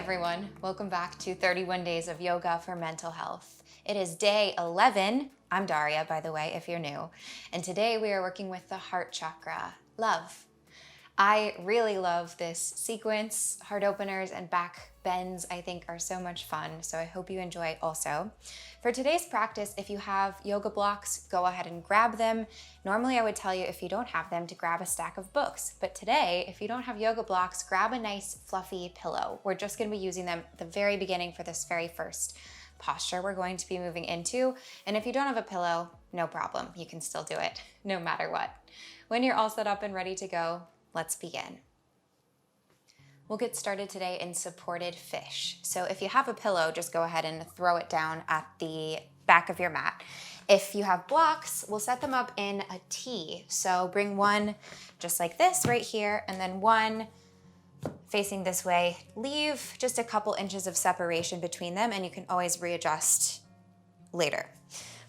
everyone. Welcome back to 31 Days of Yoga for Mental Health. It is day 11. I'm Daria, by the way, if you're new. And today we are working with the heart chakra, love. I really love this sequence. Heart openers and back bends, I think, are so much fun. So I hope you enjoy also. For today's practice, if you have yoga blocks, go ahead and grab them. Normally I would tell you if you don't have them to grab a stack of books. But today, if you don't have yoga blocks, grab a nice fluffy pillow. We're just going to be using them at the very beginning for this very first posture we're going to be moving into. And if you don't have a pillow, no problem. You can still do it no matter what. When you're all set up and ready to go, let's begin. We'll get started today in supported fish. So if you have a pillow, just go ahead and throw it down at the back of your mat. If you have blocks, we'll set them up in a T. So bring one just like this right here, and then one facing this way. Leave just a couple inches of separation between them, and you can always readjust later.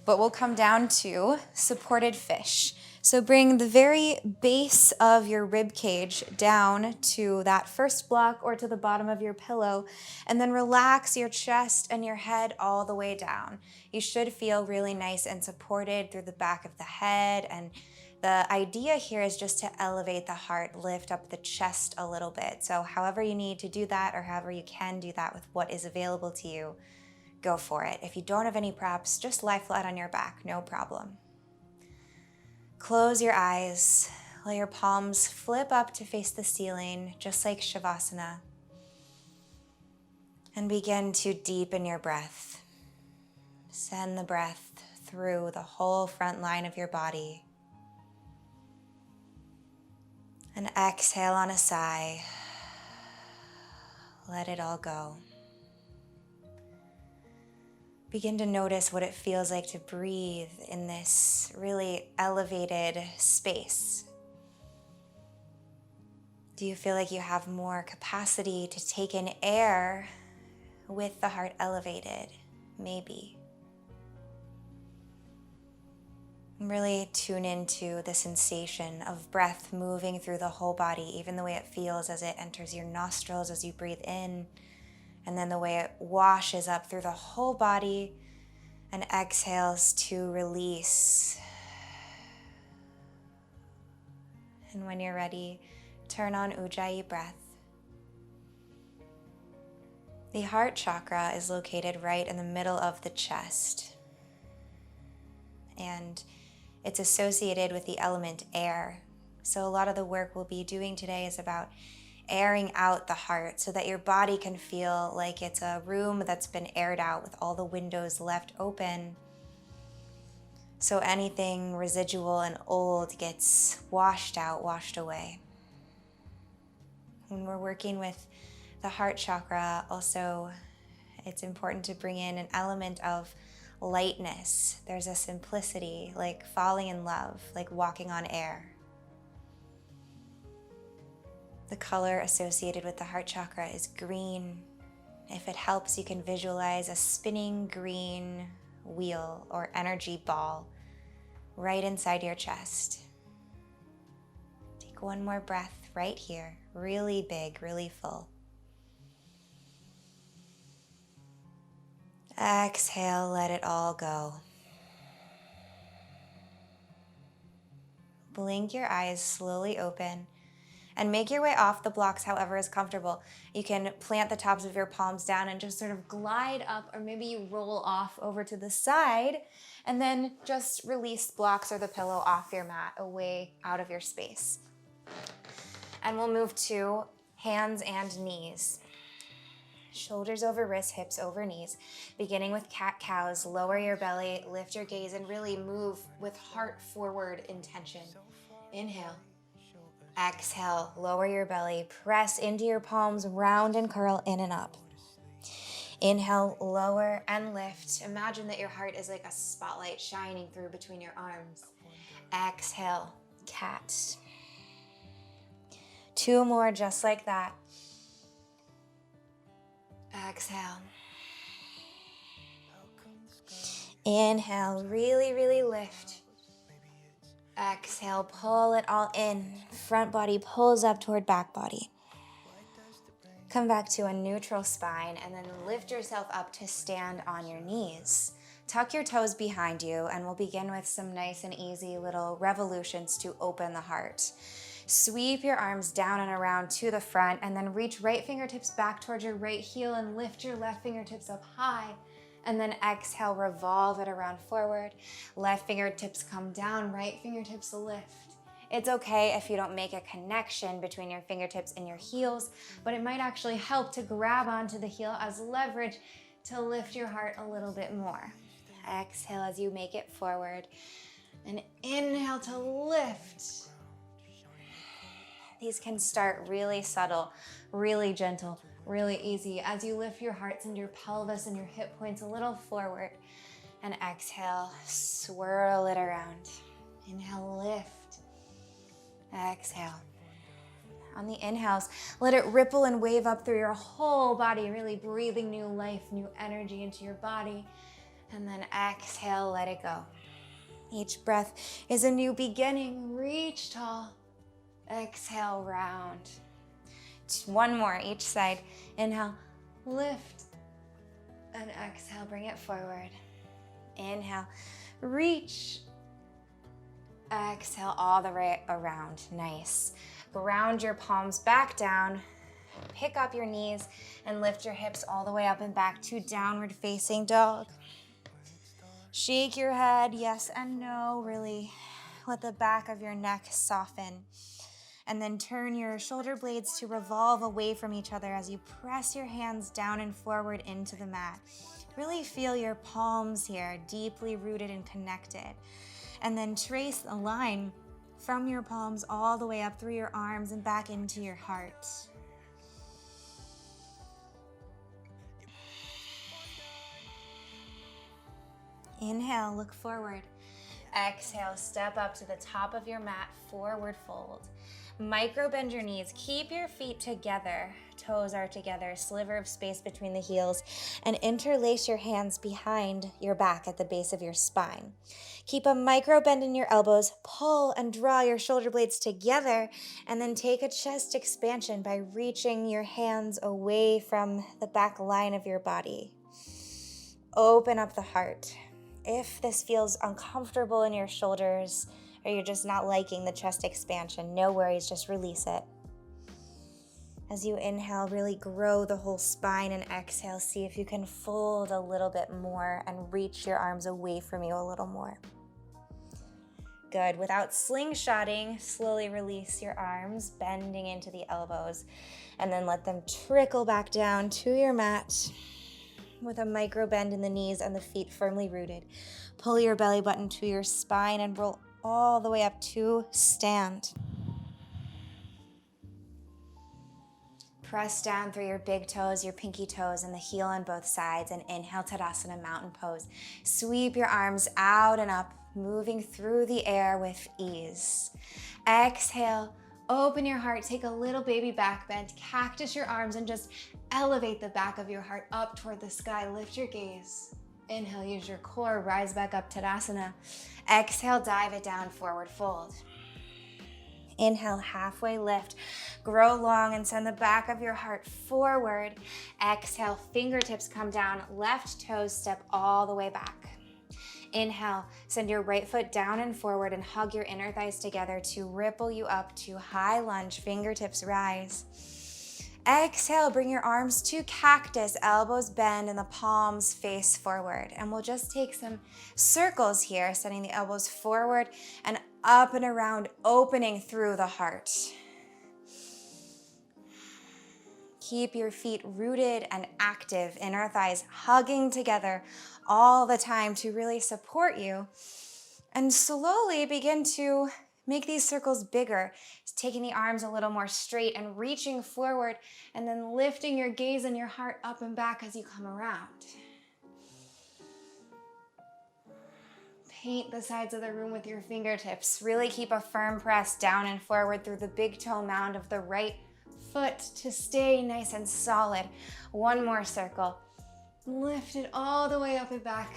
But we'll come down to supported fish. So bring the very base of your rib cage down to that first block or to the bottom of your pillow, and then relax your chest and your head all the way down. You should feel really nice and supported through the back of the head, and the idea here is just to elevate the heart, lift up the chest a little bit. So however you need to do that, or however you can do that with what is available to you, go for it. If you don't have any props, just lie flat on your back, no problem. Close your eyes, let your palms flip up to face the ceiling, just like Shavasana. And begin to deepen your breath. Send the breath through the whole front line of your body. And exhale on a sigh. Let it all go. Begin to notice what it feels like to breathe in this really elevated space. Do you feel like you have more capacity to take in air with the heart elevated? Maybe. Really tune into the sensation of breath moving through the whole body, even the way it feels as it enters your nostrils as you breathe in, and then the way it washes up through the whole body and exhales to release. And when you're ready, turn on Ujjayi breath. The heart chakra is located right in the middle of the chest, and it's associated with the element air. So a lot of the work we'll be doing today is about airing out the heart so that your body can feel like it's a room that's been aired out with all the windows left open. So anything residual and old gets washed out, washed away. When we're working with the heart chakra, also, it's important to bring in an element of lightness. There's a simplicity, like falling in love, like walking on air. The color associated with the heart chakra is green. If it helps, you can visualize a spinning green wheel or energy ball right inside your chest. Take one more breath right here, really big, really full. Exhale, let it all go. Blink your eyes slowly open and make your way off the blocks however is comfortable. You can plant the tops of your palms down and just sort of glide up, or maybe you roll off over to the side and then just release blocks or the pillow off your mat, away out of your space. And we'll move to hands and knees. Shoulders over wrists, hips over knees. Beginning with cat-cows, lower your belly, lift your gaze, and really move with heart forward intention. Inhale. Exhale, lower your belly, press into your palms, round and curl in and up. Inhale, lower and lift. Imagine that your heart is like a spotlight shining through between your arms. Exhale, cat. 2 more just like that. Exhale. Inhale, really, really lift. Exhale, pull it all in. Front body pulls up toward back body. Come back to a neutral spine and then lift yourself up to stand on your knees. Tuck your toes behind you and we'll begin with some nice and easy little revolutions to open the heart. Sweep your arms down and around to the front and then reach right fingertips back towards your right heel and lift your left fingertips up high. And then exhale, revolve it around forward. Left fingertips come down, right fingertips lift. It's okay if you don't make a connection between your fingertips and your heels, but it might actually help to grab onto the heel as leverage to lift your heart a little bit more. Exhale as you make it forward. And inhale to lift. These can start really subtle, really gentle, really easy as you lift your hearts and your pelvis and your hip points a little forward. And exhale, swirl it around. Inhale, lift. Exhale. On the inhales, let it ripple and wave up through your whole body, really breathing new life, new energy into your body. And then exhale, let it go. Each breath is a new beginning. Reach tall. Exhale, round. One more each side. Inhale, lift. And exhale, bring it forward. Inhale, reach. Exhale all the way around. Nice. Ground your palms back down. Pick up your knees and lift your hips all the way up and back to downward facing dog. Shake your head, yes and no, really. Let the back of your neck soften. And then turn your shoulder blades to revolve away from each other as you press your hands down and forward into the mat. Really feel your palms here, deeply rooted and connected. And then trace a line from your palms all the way up through your arms and back into your heart. Inhale, look forward. Exhale, step up to the top of your mat, forward fold. Micro bend your knees, keep your feet together. Toes are together, sliver of space between the heels, and interlace your hands behind your back at the base of your spine. Keep a micro bend in your elbows, pull and draw your shoulder blades together, and then take a chest expansion by reaching your hands away from the back line of your body. Open up the heart. If this feels uncomfortable in your shoulders, or you're just not liking the chest expansion, no worries, just release it. As you inhale, really grow the whole spine, and exhale, see if you can fold a little bit more and reach your arms away from you a little more. Good. Without slingshotting, slowly release your arms, bending into the elbows, and then let them trickle back down to your mat with a micro bend in the knees and the feet firmly rooted. Pull your belly button to your spine and roll all the way up to stand. Press down through your big toes, your pinky toes, and the heel on both sides, and inhale, Tadasana, mountain pose. Sweep your arms out and up, moving through the air with ease. Exhale, open your heart, take a little baby back bend, cactus your arms, and just elevate the back of your heart up toward the sky. Lift your gaze. Inhale, use your core, rise back up, Tadasana. Exhale, dive it down, forward fold. Inhale, halfway lift. Grow long and send the back of your heart forward. Exhale, fingertips come down, left toes step all the way back. Inhale, send your right foot down and forward and hug your inner thighs together to ripple you up to high lunge, fingertips rise. Exhale, bring your arms to cactus, elbows bend and the palms face forward. And we'll just take some circles here, sending the elbows forward and up and around, opening through the heart. Keep your feet rooted and active, inner thighs hugging together all the time to really support you. And slowly begin to make these circles bigger, taking the arms a little more straight and reaching forward, and then lifting your gaze and your heart up and back as you come around. Paint the sides of the room with your fingertips. Really keep a firm press down and forward through the big toe mound of the right foot to stay nice and solid. One more circle. Lift it all the way up and back.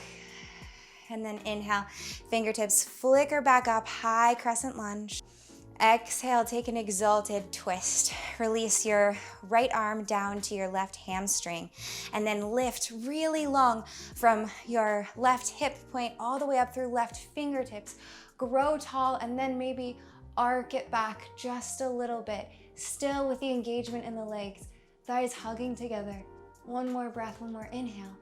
And then inhale, fingertips flicker back up, high crescent lunge. Exhale, take an exalted twist. Release your right arm down to your left hamstring, and then lift really long from your left hip point all the way up through left fingertips. Grow tall, and then maybe arc it back just a little bit, still with the engagement in the legs, thighs hugging together. One more breath, one more inhale.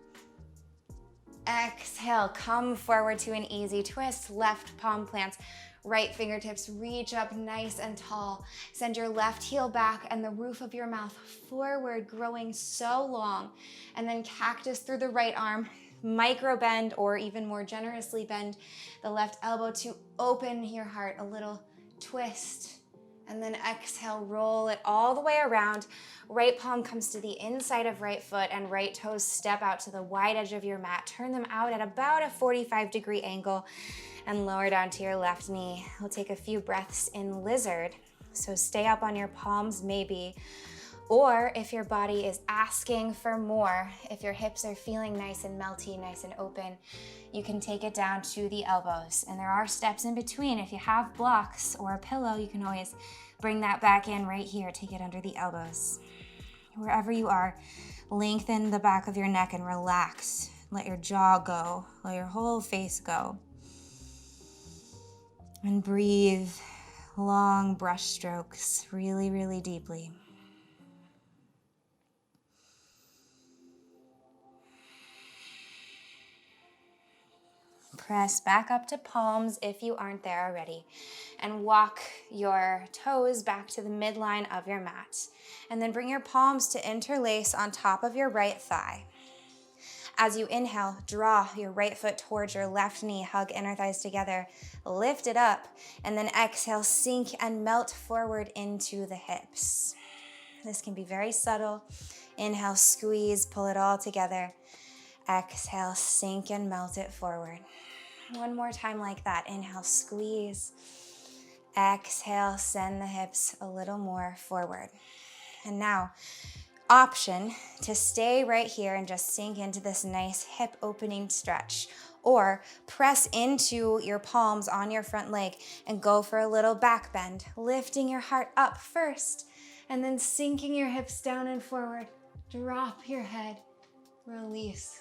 Exhale, come forward to an easy twist. Left palm plants, right fingertips reach up nice and tall. Send your left heel back and the roof of your mouth forward, growing so long. And then cactus through the right arm, micro bend, or even more generously bend the left elbow to open your heart, a little twist. And then exhale, roll it all the way around. Right palm comes to the inside of right foot, and right toes step out to the wide edge of your mat. Turn them out at about a 45-degree angle and lower down to your left knee. We'll take a few breaths in lizard. So stay up on your palms maybe. Or if your body is asking for more, if your hips are feeling nice and melty, nice and open, you can take it down to the elbows. And there are steps in between. If you have blocks or a pillow, you can always bring that back in right here. Take it under the elbows. Wherever you are, lengthen the back of your neck and relax. Let your jaw go. Let your whole face go. And breathe long brush strokes really, really deeply. Press back up to palms if you aren't there already, and walk your toes back to the midline of your mat. And then bring your palms to interlace on top of your right thigh. As you inhale, draw your right foot towards your left knee, hug inner thighs together, lift it up, and then exhale, sink and melt forward into the hips. This can be very subtle. Inhale, squeeze, pull it all together. Exhale, sink and melt it forward. One more time like that. Inhale, squeeze. Exhale, send the hips a little more forward. And now, option to stay right here and just sink into this nice hip opening stretch, or press into your palms on your front leg and go for a little back bend, lifting your heart up first and then sinking your hips down and forward. Drop your head, release.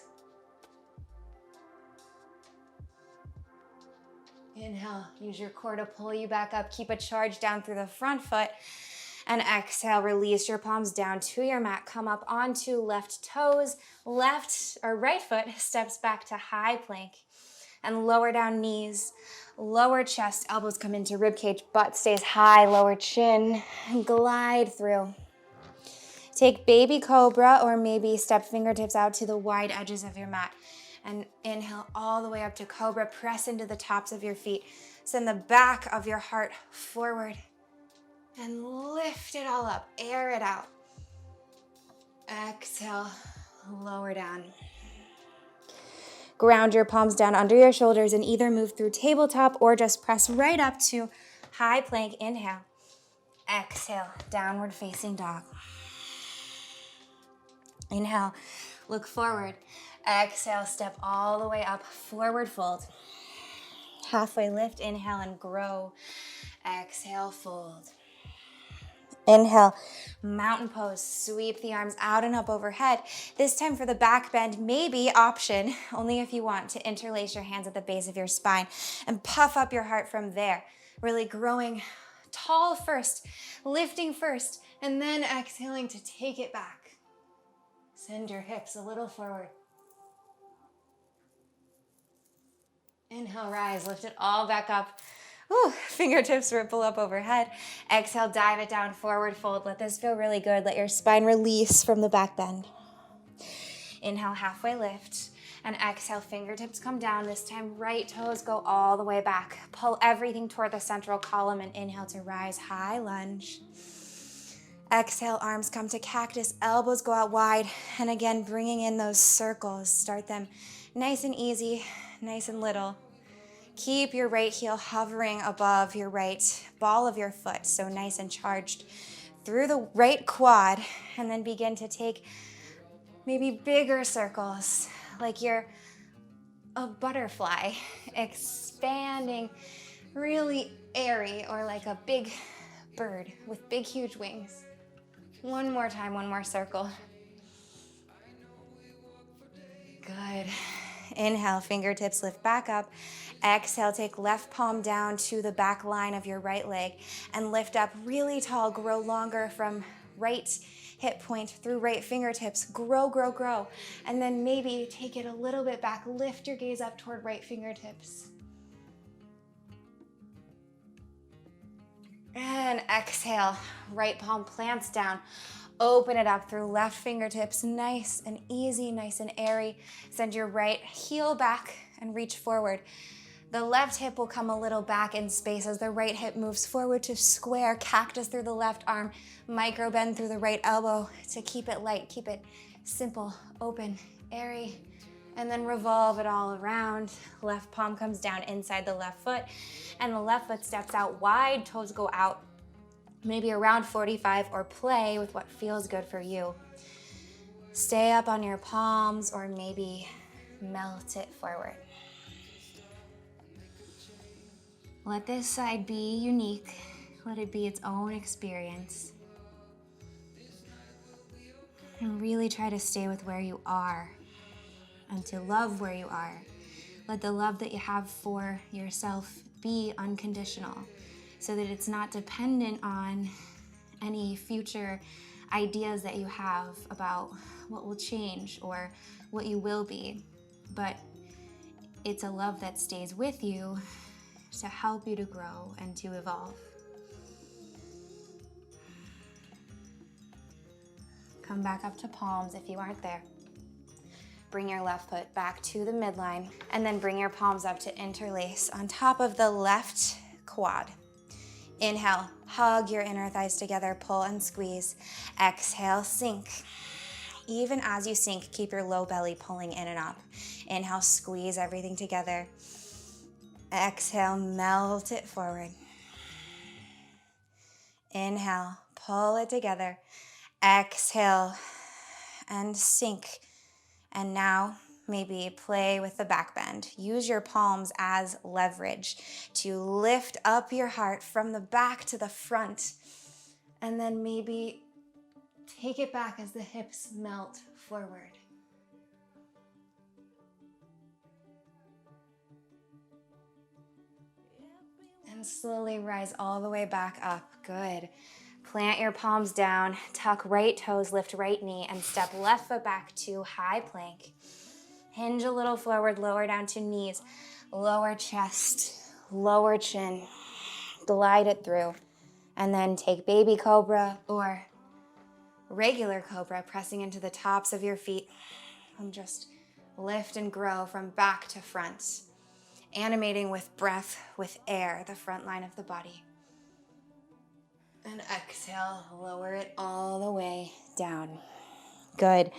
Inhale, use your core to pull you back up. Keep a charge down through the front foot. And exhale, release your palms down to your mat. Come up onto left toes. Left or right foot steps back to high plank. And lower down knees, lower chest, elbows come into rib cage, butt stays high, lower chin, and glide through. Take baby cobra, or maybe step fingertips out to the wide edges of your mat. And inhale all the way up to cobra. Press into the tops of your feet. Send the back of your heart forward. And lift it all up. Air it out. Exhale, lower down. Ground your palms down under your shoulders and either move through tabletop or just press right up to high plank. Inhale. Exhale, downward facing dog. Inhale, look forward. Exhale, step all the way up, forward fold. Halfway lift, inhale and grow. Exhale, fold. Inhale, mountain pose, sweep the arms out and up overhead. This time for the back bend, maybe option, only if you want, to interlace your hands at the base of your spine and puff up your heart from there. Really growing tall first, lifting first, and then exhaling to take it back. Send your hips a little forward. Inhale, rise, lift it all back up. Ooh, fingertips ripple up overhead. Exhale, dive it down, forward fold. Let this feel really good. Let your spine release from the back bend. Inhale, halfway lift. And exhale, fingertips come down. This time, right toes go all the way back. Pull everything toward the central column and inhale to rise, high lunge. Exhale, arms come to cactus, elbows go out wide. And again, bringing in those circles. Start them nice and easy, nice and little. Keep your right heel hovering above your right ball of your foot, so nice and charged through the right quad, and then begin to take maybe bigger circles, like you're a butterfly, expanding, really airy, or like a big bird with big, huge wings. One more time, one more circle. Good. Inhale, fingertips lift back up. Exhale, take left palm down to the back line of your right leg and lift up really tall, grow longer from right hip point through right fingertips. Grow, grow, grow. And then maybe take it a little bit back. Lift your gaze up toward right fingertips. And exhale, right palm plants down. Open it up through left fingertips, nice and easy, nice and airy. Send your right heel back and reach forward. The left hip will come a little back in space as the right hip moves forward to square, cactus through the left arm, micro bend through the right elbow to keep it light, keep it simple, open, airy, and then revolve it all around. Left palm comes down inside the left foot, and the left foot steps out wide, toes go out, maybe around 45, or play with what feels good for you. Stay up on your palms or maybe melt it forward. Let this side be unique. Let it be its own experience. And really try to stay with where you are and to love where you are. Let the love that you have for yourself be unconditional, so that it's not dependent on any future ideas that you have about what will change or what you will be. But it's a love that stays with you to help you to grow and to evolve. Come back up to palms if you aren't there. Bring your left foot back to the midline, and then bring your palms up to interlace on top of the left quad. Inhale, hug your inner thighs together, pull and squeeze. Exhale, sink. Even as you sink, keep your low belly pulling in and up. Inhale, squeeze everything together. Exhale, melt it forward. Inhale, pull it together. Exhale, and sink. And now, maybe play with the back bend. Use your palms as leverage to lift up your heart from the back to the front. And then maybe take it back as the hips melt forward. And slowly rise all the way back up. Good. Plant your palms down, tuck right toes, lift right knee, and step left foot back to high plank. Hinge a little forward, lower down to knees, lower chest, lower chin. Glide it through. And then take baby cobra or regular cobra, pressing into the tops of your feet. And just lift and grow from back to front. Animating with breath, with air, the front line of the body. And exhale, lower it all the way down. Good.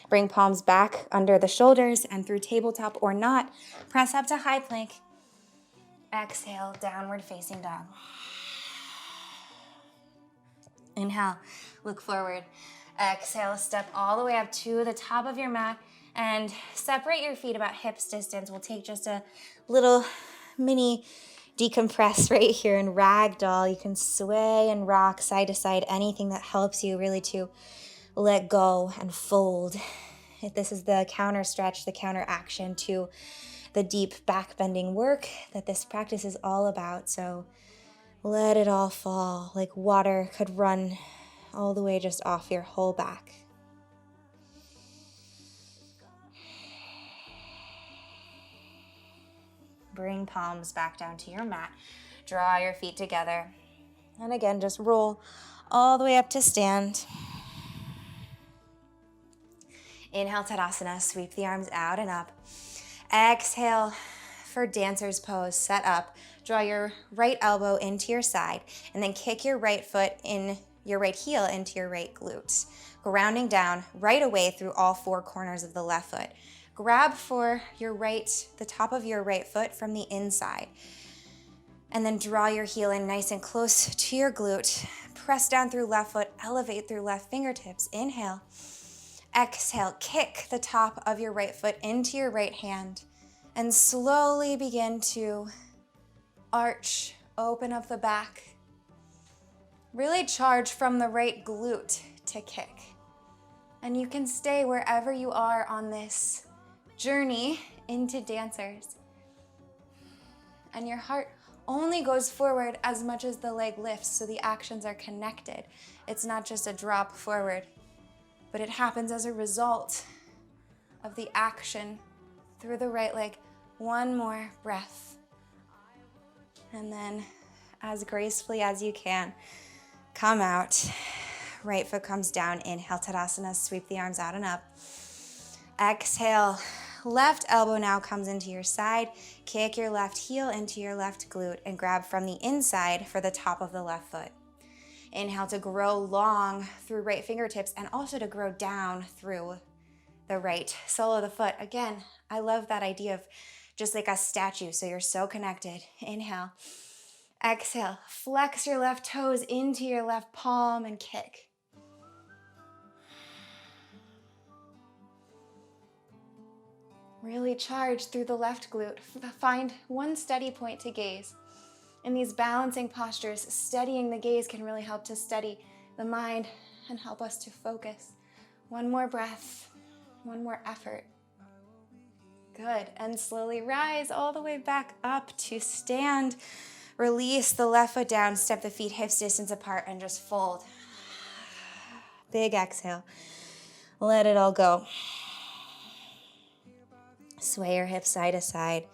Bring palms back under the shoulders and through tabletop or not, press up to high plank. Exhale, downward facing dog. Inhale, look forward. Exhale, step all the way up to the top of your mat and separate your feet about hips distance. We'll take just a little mini decompress right here in ragdoll. You can sway and rock side to side, anything that helps you really to let go and fold. This is the counter stretch, the counter action to the deep back bending work that this practice is all about. So let it all fall, like water could run all the way just off your whole back. Bring palms back down to your mat. Draw your feet together. And again, just roll all the way up to stand. Inhale, Tadasana. Sweep the arms out and up. Exhale for dancer's pose. Set up. Draw your right elbow into your side. And then kick your right foot in, your right heel into your right glute. Grounding down right away through all four corners of the left foot. Grab for your right, the top of your right foot from the inside. And then draw your heel in nice and close to your glute. Press down through left foot, elevate through left fingertips. Inhale. Exhale, kick the top of your right foot into your right hand. And slowly begin to arch Open up the back. Really charge from the right glute to kick. And you can stay wherever you are on this journey into dancers. And your heart only goes forward as much as the leg lifts, so the actions are connected. It's not just a drop forward, but it happens as a result of the action through the right leg. One more breath. And then, as gracefully as you can, come out. Right foot comes down. Inhale, Tadasana, sweep the arms out and up. Exhale, left elbow now comes into your side. Kick your left heel into your left glute and grab from the inside for the top of the left foot. Inhale to grow long through right fingertips and also to grow down through the right sole of the foot. Again, I love that idea of just like a statue, so you're so connected. Inhale. Exhale, flex your left toes into your left palm and kick. Really charge through the left glute. Find one steady point to gaze. In these balancing postures, steadying the gaze can really help to steady the mind and help us to focus. One more breath, one more effort. Good, and slowly rise all the way back up to stand. Release the left foot down, step the feet hips distance apart and just fold. Big exhale. Let it all go. Sway your hips side to side.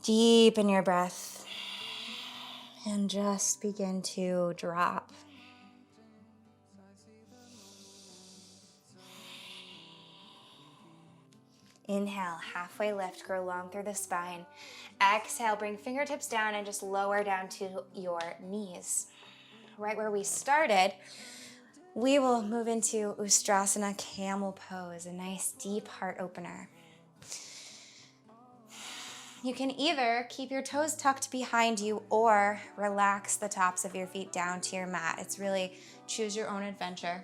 Deepen your breath. And just begin to drop. Inhale, halfway lift, grow long through the spine. Exhale, bring fingertips down and just lower down to your knees. Right where we started, we will move into Ustrasana camel pose, a nice deep heart opener. You can either keep your toes tucked behind you or relax the tops of your feet down to your mat. It's really choose your own adventure.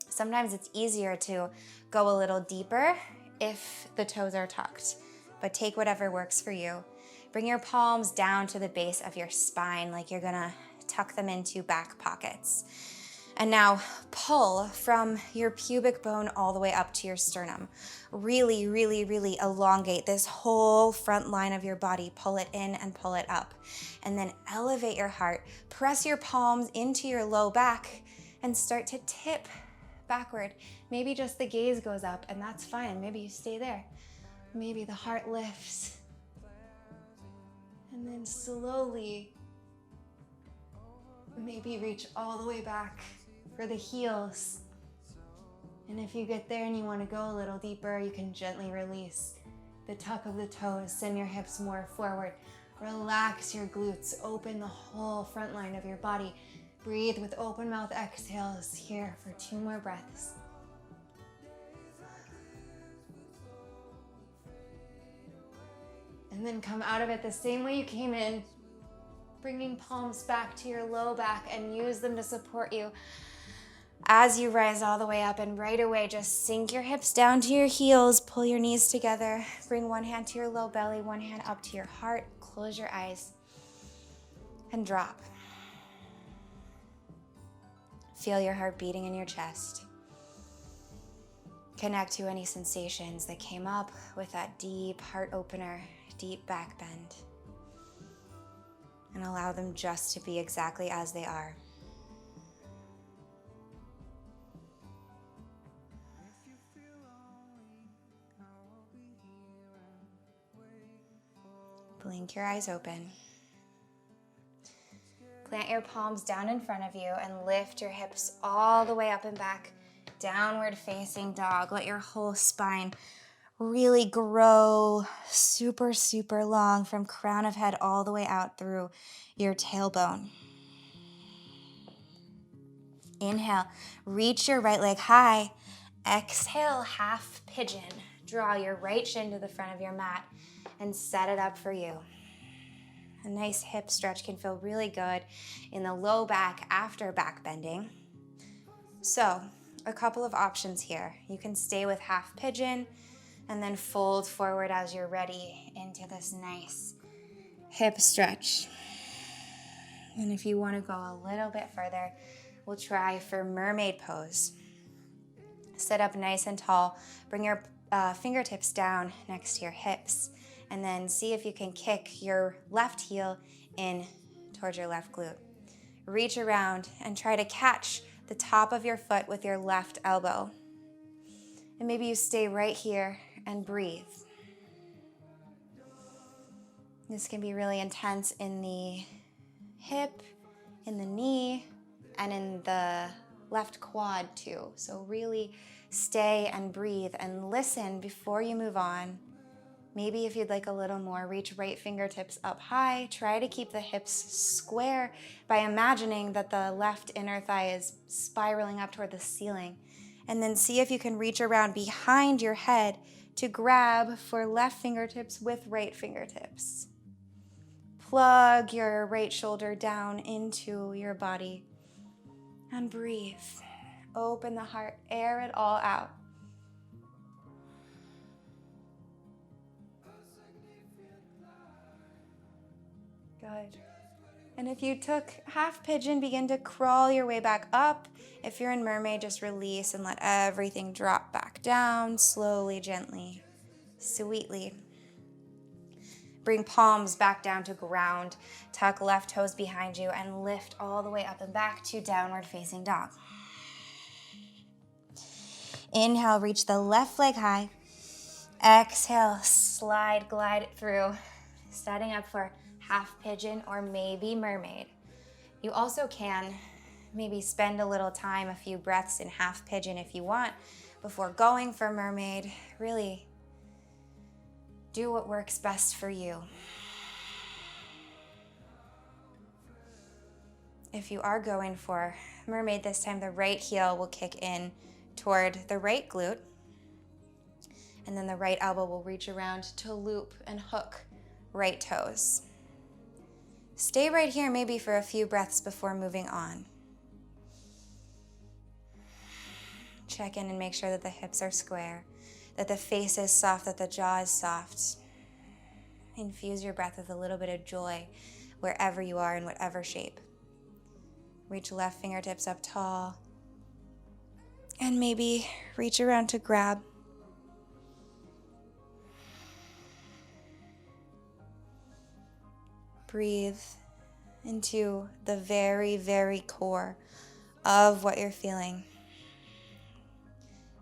Sometimes it's easier to go a little deeper if the toes are tucked, but take whatever works for you. Bring your palms down to the base of your spine like you're gonna tuck them into back pockets. And now pull from your pubic bone all the way up to your sternum. Really, really, really elongate this whole front line of your body. Pull it in and pull it up. And then elevate your heart. Press your palms into your low back and start to tip backward. Maybe just the gaze goes up and that's fine. Maybe you stay there. Maybe the heart lifts. And then slowly, maybe reach all the way back for the heels. And if you get there and you want to go a little deeper, you can gently release the tuck of the toes, send your hips more forward. Relax your glutes, open the whole front line of your body. Breathe with open mouth exhales here for 2 more breaths. And then come out of it the same way you came in, bringing palms back to your low back and use them to support you as you rise all the way up. And right away, just sink your hips down to your heels, pull your knees together, bring one hand to your low belly, one hand up to your heart, close your eyes, and drop. Feel your heart beating in your chest. Connect to any sensations that came up with that deep heart opener, deep back bend. And allow them just to be exactly as they are. Blink your eyes open. Plant your palms down in front of you and lift your hips all the way up and back. Downward facing dog. Let your whole spine really grow super, super long from crown of head all the way out through your tailbone. Inhale, reach your right leg high. Exhale, half pigeon. Draw your right shin to the front of your mat and set it up for you. A nice hip stretch can feel really good in the low back after back bending. So, a couple of options here. You can stay with half pigeon and then fold forward as you're ready into this nice hip stretch. And if you want to go a little bit further, we'll try for mermaid pose. Sit up nice and tall. Bring your fingertips down next to your hips. And then see if you can kick your left heel in towards your left glute. Reach around and try to catch the top of your foot with your left elbow. And maybe you stay right here and breathe. This can be really intense in the hip, in the knee, and in the left quad too. So really stay and breathe and listen before you move on. Maybe if you'd like a little more, reach right fingertips up high. Try to keep the hips square by imagining that the left inner thigh is spiraling up toward the ceiling. And then see if you can reach around behind your head to grab for left fingertips with right fingertips. Plug your right shoulder down into your body and breathe. Open the heart, air it all out. Good. And if you took half pigeon, begin to crawl your way back up. If you're in mermaid, just release and let everything drop back down, slowly, gently, sweetly. Bring palms back down to ground. Tuck left toes behind you and lift all the way up and back to downward facing dog. Inhale, reach the left leg high. Exhale, slide, glide it through. Setting up for half pigeon or maybe mermaid. You also can maybe spend a little time, a few breaths in half pigeon if you want, before going for mermaid. Really do what works best for you. If you are going for mermaid this time, the right heel will kick in toward the right glute, and then the right elbow will reach around to loop and hook right toes. Stay right here maybe for a few breaths before moving on. Check in and make sure that the hips are square, that the face is soft, that the jaw is soft. Infuse your breath with a little bit of joy wherever you are in whatever shape. Reach left fingertips up tall. And maybe reach around to grab. Breathe into the very, very core of what you're feeling.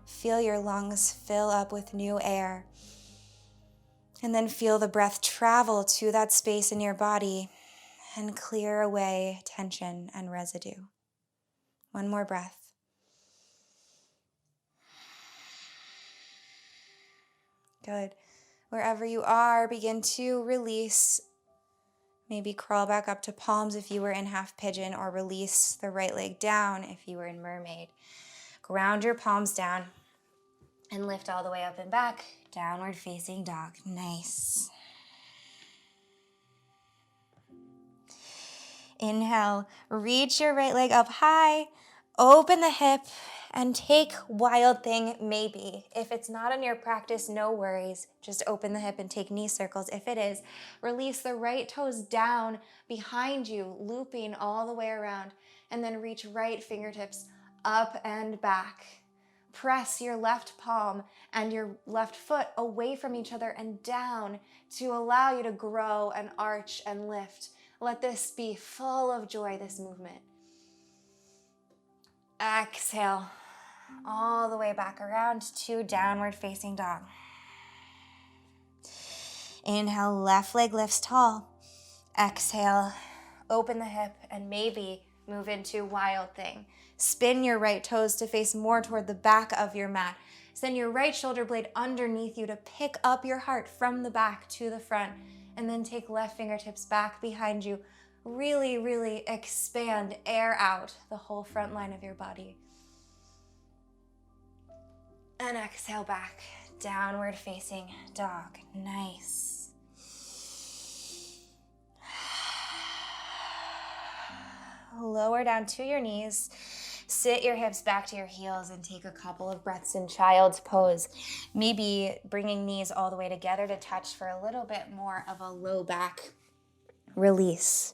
Feel your lungs fill up with new air. And then feel the breath travel to that space in your body and clear away tension and residue. One more breath. Good. Wherever you are, begin to release. Maybe crawl back up to palms if you were in half pigeon, or release the right leg down if you were in mermaid. Ground your palms down and lift all the way up and back. Downward facing dog. Nice. Inhale, reach your right leg up high, open the hip, and take wild thing maybe. If it's not in your practice, no worries. Just open the hip and take knee circles. If it is, release the right toes down behind you, looping all the way around, and then reach right fingertips up and back. Press your left palm and your left foot away from each other and down to allow you to grow and arch and lift. Let this be full of joy, this movement. Exhale all the way back around to downward facing dog. Inhale, left leg lifts tall. Exhale, open the hip and maybe move into wild thing. Spin your right toes to face more toward the back of your mat. Send your right shoulder blade underneath you to pick up your heart from the back to the front, and then take left fingertips back behind you. Really, really expand, air out the whole front line of your body. And exhale back, downward facing dog. Nice. Lower down to your knees. Sit your hips back to your heels and take a couple of breaths in child's pose. Maybe bringing knees all the way together to touch for a little bit more of a low back release.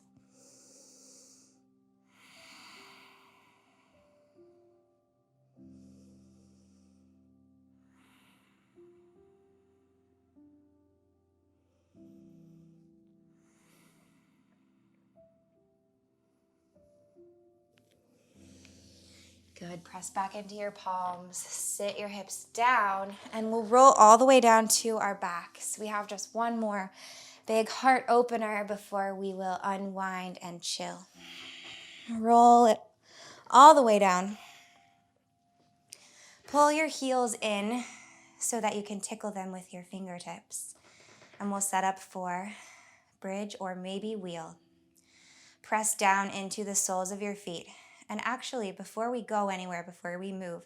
Good. Press back into your palms. Sit your hips down, and we'll roll all the way down to our backs. We have just one more big heart opener before we will unwind and chill. Roll it all the way down. Pull your heels in so that you can tickle them with your fingertips. And we'll set up for bridge or maybe wheel. Press down into the soles of your feet. And actually, before we go anywhere, before we move,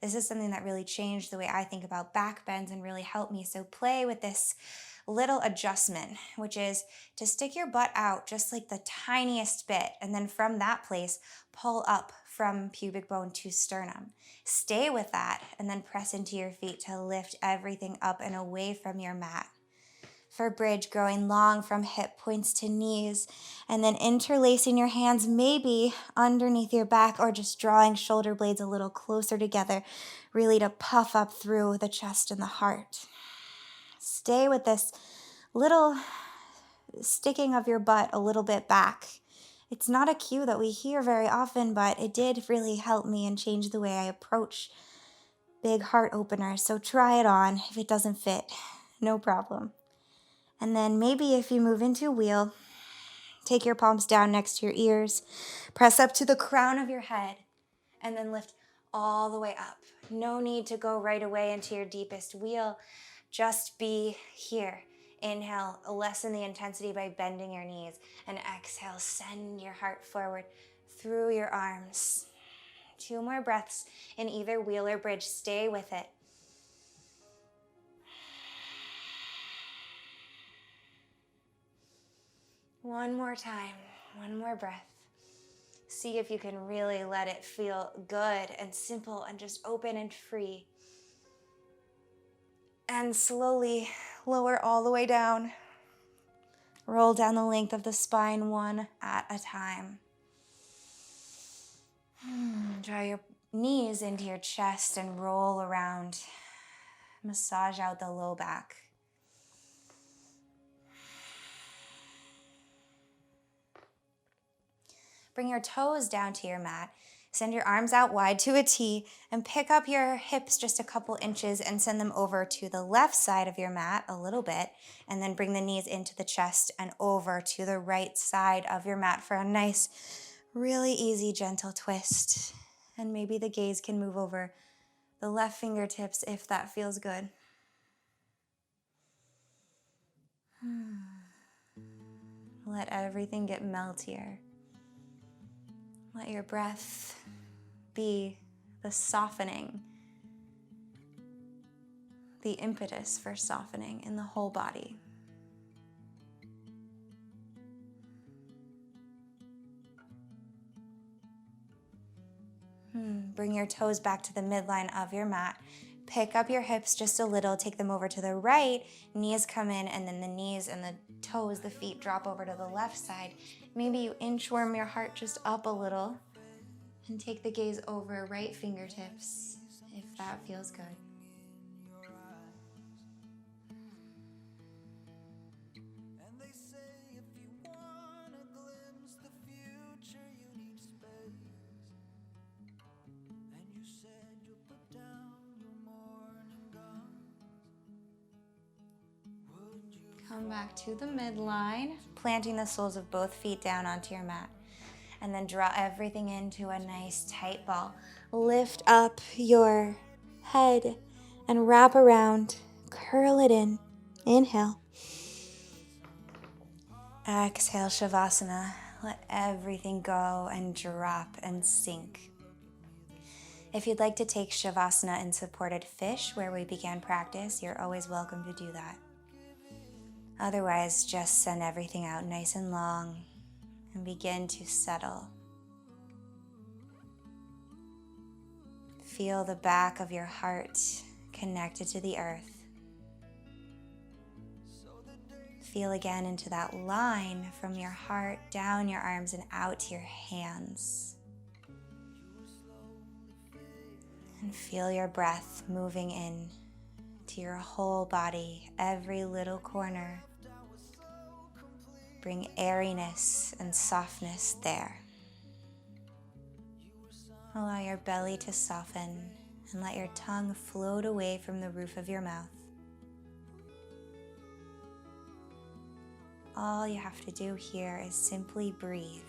this is something that really changed the way I think about back bends and really helped me. So play with this little adjustment, which is to stick your butt out just like the tiniest bit. And then from that place, pull up from pubic bone to sternum. Stay with that and then press into your feet to lift everything up and away from your mat. For bridge, growing long from hip points to knees, and then interlacing your hands maybe underneath your back or just drawing shoulder blades a little closer together, really to puff up through the chest and the heart. Stay with this little sticking of your butt a little bit back. It's not a cue that we hear very often, but it did really help me and change the way I approach big heart openers. So try it on. If it doesn't fit, no problem. And then maybe if you move into wheel, take your palms down next to your ears, press up to the crown of your head, and then lift all the way up. No need to go right away into your deepest wheel. Just be here. Inhale, lessen the intensity by bending your knees. And exhale, send your heart forward through your arms. 2 more breaths in either wheel or bridge. Stay with it. One more time, one more breath. See if you can really let it feel good and simple and just open and free. And slowly lower all the way down. Roll down the length of the spine one at a time. Draw your knees into your chest and roll around. Massage out the low back. Bring your toes down to your mat. Send your arms out wide to a T and pick up your hips just a couple inches and send them over to the left side of your mat a little bit. And then bring the knees into the chest and over to the right side of your mat for a nice, really easy, gentle twist. And maybe the gaze can move over the left fingertips if that feels good. Let everything get meltier. Let your breath be the softening, the impetus for softening in the whole body. Bring your toes back to the midline of your mat. Pick up your hips just a little, take them over to the right, knees come in, and then the knees and the toes, the feet drop over to the left side. Maybe you inchworm your heart just up a little and take the gaze over right fingertips if that feels good. Come back to the midline, planting the soles of both feet down onto your mat. And then draw everything into a nice tight ball. Lift up your head and wrap around. Curl it in. Inhale. Exhale, Shavasana. Let everything go and drop and sink. If you'd like to take Shavasana in supported fish, where we began practice, you're always welcome to do that. Otherwise, just send everything out nice and long and begin to settle. Feel the back of your heart connected to the earth. feel again into that line from your heart, down your arms and out to your hands. And feel your breath moving in to your whole body, every little corner. Bring airiness and softness there. Allow your belly to soften and let your tongue float away from the roof of your mouth. All you have to do here is simply breathe.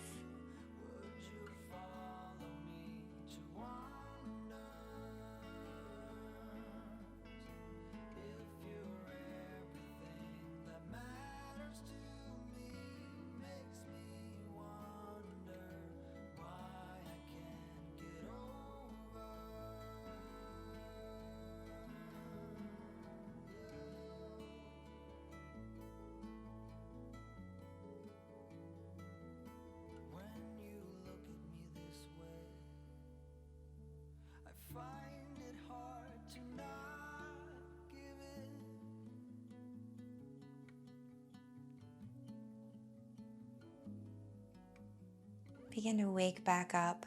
Begin to wake back up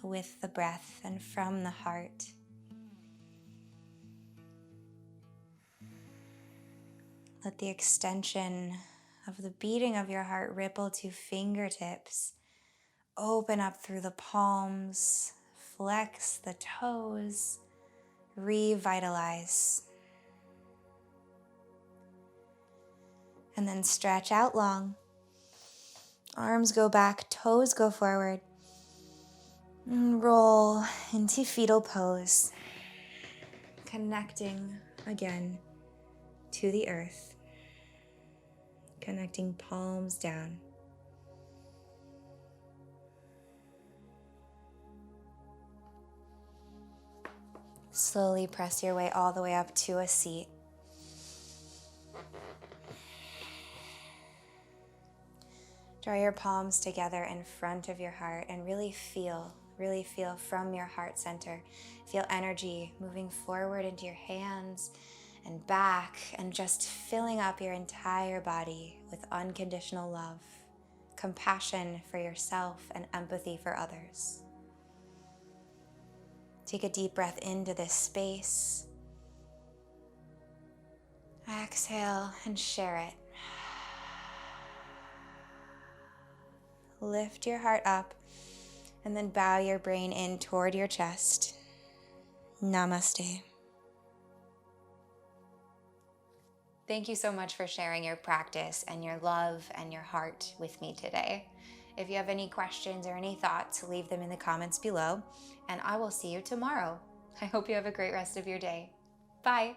with the breath and from the heart. Let the extension of the beating of your heart ripple to fingertips. Open up through the palms, flex the toes, revitalize. And then stretch out long. Arms go back, toes go forward. And roll into fetal pose. Connecting again to the earth. Connecting palms down. Slowly press your way all the way up to a seat. Draw your palms together in front of your heart and really feel from your heart center. Feel energy moving forward into your hands and back and just filling up your entire body with unconditional love, compassion for yourself, and empathy for others. Take a deep breath into this space. Exhale and share it. Lift your heart up and then bow your brain in toward your chest. Namaste. Thank you so much for sharing your practice and your love and your heart with me today. If you have any questions or any thoughts, leave them in the comments below, and I will see you tomorrow. I hope you have a great rest of your day. Bye.